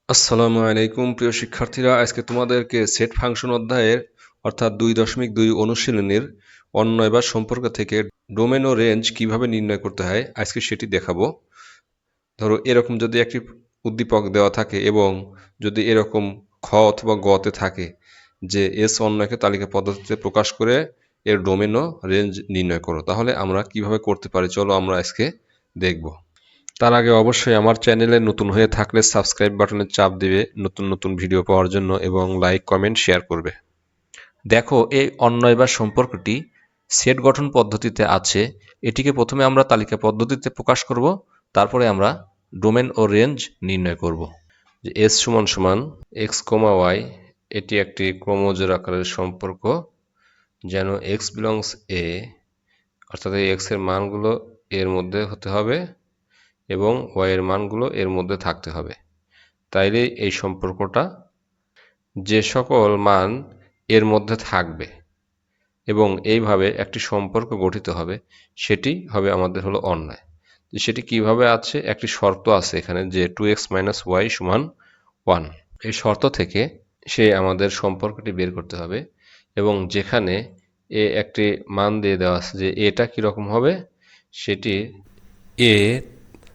আসসালামু আলাইকুম প্রিয় শিক্ষার্থীরা, আজকে তোমাদেরকে সেট ফাংশন অধ্যায়ের অর্থাৎ 2.2 অনুশীলনীর অন্বয় বা সম্পর্ক থেকে ডোমেন ও রেঞ্জ কিভাবে নির্ণয় করতে হয় আজকে সেটি দেখাবো। ধরো এরকম যদি একটি উদ্দীপক দেওয়া থাকে এবং যদি এরকম খ অথবা গতে থাকে যে এস অন্বয়কে তালিকা পদ্ধতিতে প্রকাশ করে এর ডোমেন ও রেঞ্জ নির্ণয় করো, তাহলে আমরা কিভাবে করতে পারি চলো আমরা আজকে দেখব। তার আগে অবশ্যই আমার চ্যানেলে নতুন হয়ে থাকলে সাবস্ক্রাইব বাটনে চাপ দিবে নতুন নতুন ভিডিও পাওয়ার জন্য এবং লাইক কমেন্ট শেয়ার করবে। দেখো, এই অন্বয় বা সম্পর্কটি সেট গঠন পদ্ধতিতে আছে। এটিকে প্রথমে আমরা তালিকা পদ্ধতিতে প্রকাশ করব, তারপরে আমরা ডোমেন ও রেঞ্জ নির্ণয় করব। যে এস সমান সমান এক্স কমা ওয়াই, এটি একটি ক্রমজোর আকারের সম্পর্ক। যেন এক্স বিলংস এ, অর্থাৎ এই এক্স এর মানগুলো এর মধ্যে হতে হবে এবং ওয়াই এর মানগুলো এর মধ্যে থাকতে হবে। তাইলে এই সম্পর্কটা যে সকল মান এর মধ্যে থাকবে এবং এইভাবে একটি সম্পর্ক গঠিত হবে, সেটি হবে আমাদের হলো অন্বয়। সেটি কিভাবে আছে, একটি শর্ত আছে এখানে যে 2x - y = 1। এই শর্ত থেকে সে আমাদের সম্পর্কটি বের করতে হবে এবং যেখানে এ একটি মান দিয়ে দেওয়া আছে যে এটা কিরকম হবে, সেটি এ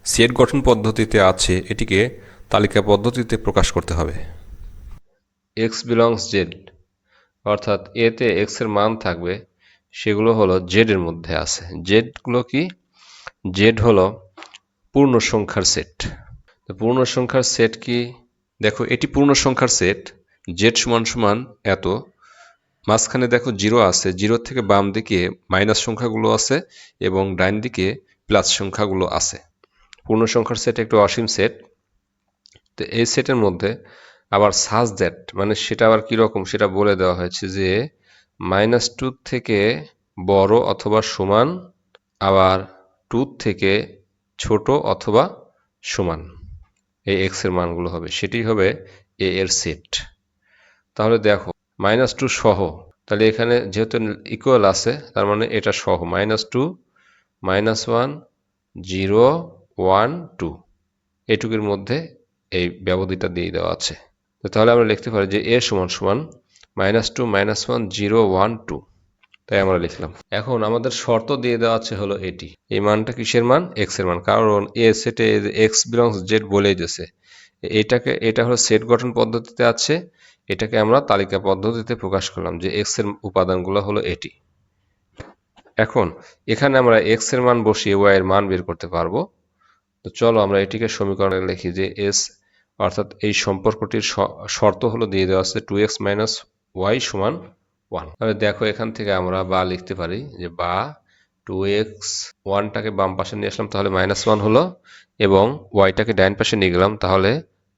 সেট গঠন পদ্ধতিতে আছে, এটিকে তালিকা পদ্ধতিতে প্রকাশ করতে হবে। এক্স বিলংস জেড, অর্থাৎ এতে এক্স এর মান থাকবে, সেগুলো হলো জেড এর মধ্যে আছে। জেডগুলো কি? জেড হলো পূর্ণ সংখ্যার সেট। পূর্ণ সংখ্যার সেট কি? দেখো, এটি পূর্ণ সংখ্যার সেট। জেড সমান সমান এত, মাঝখানে দেখো জিরো আছে, জিরো থেকে বাম দিকে মাইনাস সংখ্যাগুলো আছে এবং ডাইন দিকে প্লাস সংখ্যাগুলো আছে। পূর্ণ সংখ্যার সেট একটু অসীম সেট। তো এই সেটের মধ্যে আবার সাজ দ্যাট, মানে সেটা আবার কিরকম সেটা বলে দেওয়া হয়েছে যে -2 থেকে বড় অথবা সমান, আবার 2 থেকে ছোট অথবা সমান এই এক্স এর মানগুলো হবে, সেটি হবে এ এর সেট। তাহলে দেখো -2 সহ, তাহলে এখানে যেহেতু ইকুয়াল আছে তার মানে এটা সহ -2 -1 0 1 2 এইটুকুর মধ্যে এই ব্যবধিটা দিয়ে দেওয়া আছে। তাহলে আমরা লিখতে পারি যে এ সমান সমান -2 -1 0 1 2। তাই আমরা লিখলাম। এখন আমাদের শর্ত দিয়ে দেওয়া আছে হলো এটি। এই মানটা কিসের মান? এক্স এর মান, কারণ এ সেটে এক্স বিলংস জেড বলেই দিয়েছে। এটা হলো সেট গঠন পদ্ধতিতে আছে, এটাকে আমরা তালিকা পদ্ধতিতে প্রকাশ করলাম যে এক্স এর উপাদানগুলো হলো এটি। এখন এখানে আমরা এক্স এর মান বসিয়ে ওয়াই এর মান বের করতে পারবো। তো চলো আমরা এটিকে সমীকরণে লিখি যে এস, অর্থাৎ এই সম্পর্কটির শর্ত হলো দিয়ে দেওয়া আছে 2x - y = 1। তাহলে দেখো এখান থেকে আমরা বা লিখতে পারি যে বা 2x, 1টাকে বাম পাশে নিয়ে আসলাম তাহলে -1 হলো এবং ওয়াইটাকে ডাইন পাশে নিয়ে গেলাম তাহলে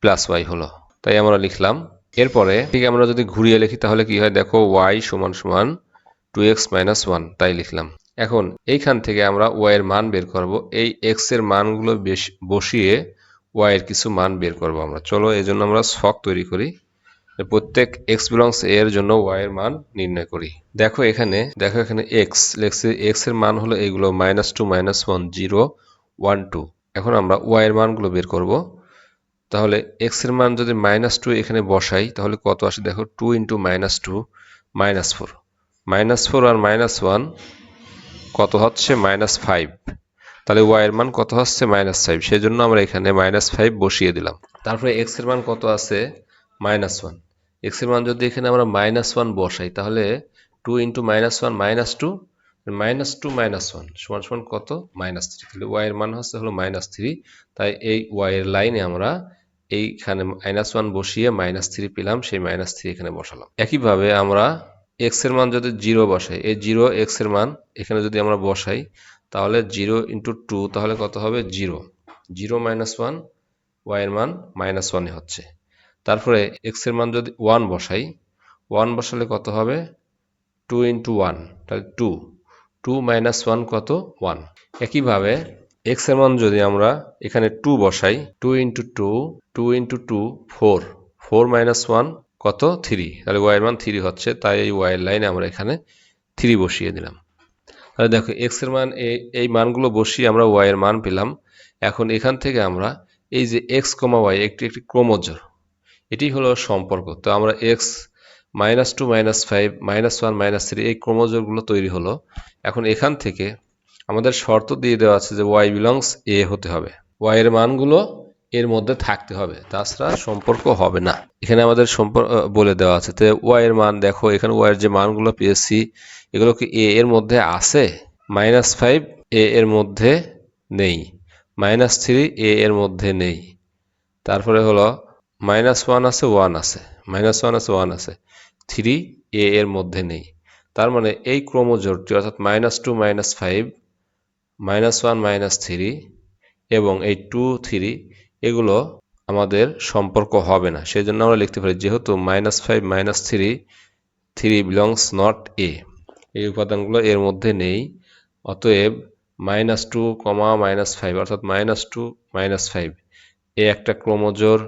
+y হলো। তাই আমরা লিখলাম। এরপরে ঠিক আমরা যদি ঘুরিয়ে লিখি তাহলে কি হয়, দেখো y = 2x - 1, তাই লিখলাম। এখন এইখান থেকে আমরা y এর মান বের করব, এই x এর মানগুলো বসিয়ে y এর কিছু মান বের করব আমরা। চলো এই জন্য আমরা ছক তৈরি করি, প্রত্যেক x বিলংস a এর জন্য y এর মান নির্ণয় করি। দেখো এখানে x লেখছে, x এর মান হলো এইগুলো -2 -1 0 1 2। এখন আমরা y এর মানগুলো বের করব। তাহলে x এর মান যদি -2 এখানে বসাই তাহলে কত আসে, দেখো 2 × -2 -4, -4 আর -1 কত হচ্ছে, -5। তাহলে y এর মান কত হচ্ছে, -5। সেজন্য আমরা এখানে -5 বসিয়ে দিলাম। তারপরে x এর মান কত আছে, -1। x এর মান যদি এখানে আমরা -1 বসাই তাহলে 2 × -1 -2, -2 -1 সমান কত, -3। তাহলে y এর মান হচ্ছে হলো -3। তাই এই y এর লাইনে আমরা এইখানে -1 বসিয়ে -3 পেলাম, সেই -3 এখানে বসালাম। একইভাবে আমরা x এর মান যদি 0 বসাই, এই 0 x এর মান এখানে যদি আমরা বসাই তাহলে 0 × 2 তাহলে কত হবে, 0 0 -1, y এর মান -1 হচ্ছে। তারপরে x এর মান যদি 1 বসাই, 1 বসালে কত হবে, 2 × 1 তাহলে 2 2 - 1 কত, 1। একইভাবে x এর মান যদি আমরা এখানে 2 বসাই, 2 × 2 2 × 2 4 4 - 1 কত, 3। তাহলে y এর মান 3 হচ্ছে, তাই এই y এর লাইনে আমরা এখানে 3 বসিয়ে দিলাম। তাহলে দেখো x এর মান এই মানগুলো বসিয়ে আমরা y এর মান পেলাম। এখন এখান থেকে আমরা এই যে x, y একটি ক্রমজোর, এটি হলো সম্পর্ক। তো আমরা এক্স -2 -5 -1 -3 এই ক্রমজোড়গুলো তৈরি হলো। এখন এখান থেকে আমাদের শর্ত দিয়ে দেওয়া আছে যে y বিলংস এ হতে হবে, y এর মানগুলো এর মধ্যে থাকতে হবে, তাছাড়া সম্পর্ক হবে না। এখানে আমাদের সম্পর্ক বলে দেওয়া আছে। তো y এর মান দেখো, এখানে y এর যে মানগুলো পেয়েছি এগুলো কি a এর মধ্যে আছে? -5 a এর মধ্যে নেই, -3 a এর মধ্যে নেই, তারপরে হলো -1 আছে, 1 আছে, -1 আছে, 1 আছে, 3 a এর মধ্যে নেই। তার মানে এই ক্রমজোড়টি অর্থাৎ -2 -5 -1 -3 এবং এই 2 3 এগুলো আমাদের সম্পর্ক হবে না। সেই জন্য আমরা লিখতে পারি যেহেতু -5 -3 3 বিলংস নট এ, এই উপাদানগুলো এর মধ্যে নেই, অতএব -2, -5 অর্থাৎ -2 -5 এ একটা ক্রমজোড়,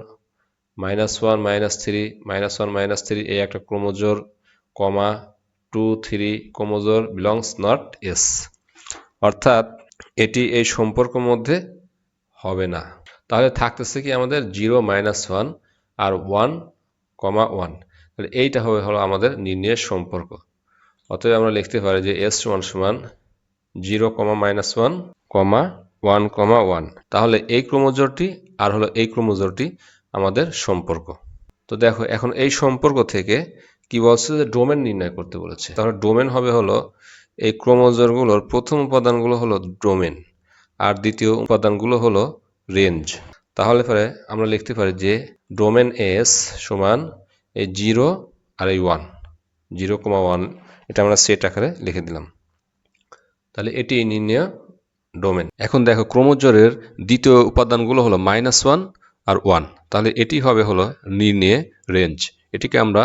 -1 -3 -1 -3 এ একটা ক্রমজোড়, 2 3 ক্রমজোড় বিলংস নট এস, অর্থাৎ এটি এই সম্পর্কের মধ্যে হবে না। তাহলে থাকতেছে কি আমাদের 0 -1 আর 1, 1, তাহলে এইটা হলো আমাদের নির্ণয়ের সম্পর্ক। অতএব আমরা লিখতে পারি যে s = 0, -1, 1, 1। তাহলে এই ক্রমজোড়টি আর হলো এই ক্রমজোড়টি আমাদের সম্পর্ক। তো দেখো এখন এই সম্পর্ক থেকে কি বলছে যে ডোমেন নির্ণয় করতে বলেছে। তাহলে ডোমেন হবে হলো এই ক্রমজোড়গুলোর প্রথম উপাদানগুলো হলো ডোমেন আর দ্বিতীয় উপাদানগুলো হলো রেঞ্জ। তাহলে পরে আমরা লিখতে পারি যে ডোমেন এস সমান এই 0 আর এই 1, 0, 1, এটা আমরা সেট আকারে লিখে দিলাম। তাহলে এটি নির্ণয় ডোমেন। এখন দেখো ক্রমজোড়ের দ্বিতীয় উপাদানগুলো হলো -1 আর 1, তাহলে এটি হবে হলো নির্ণয় রেঞ্জ। এটিকে আমরা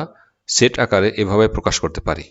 সেট আকারে এভাবে প্রকাশ করতে পারি।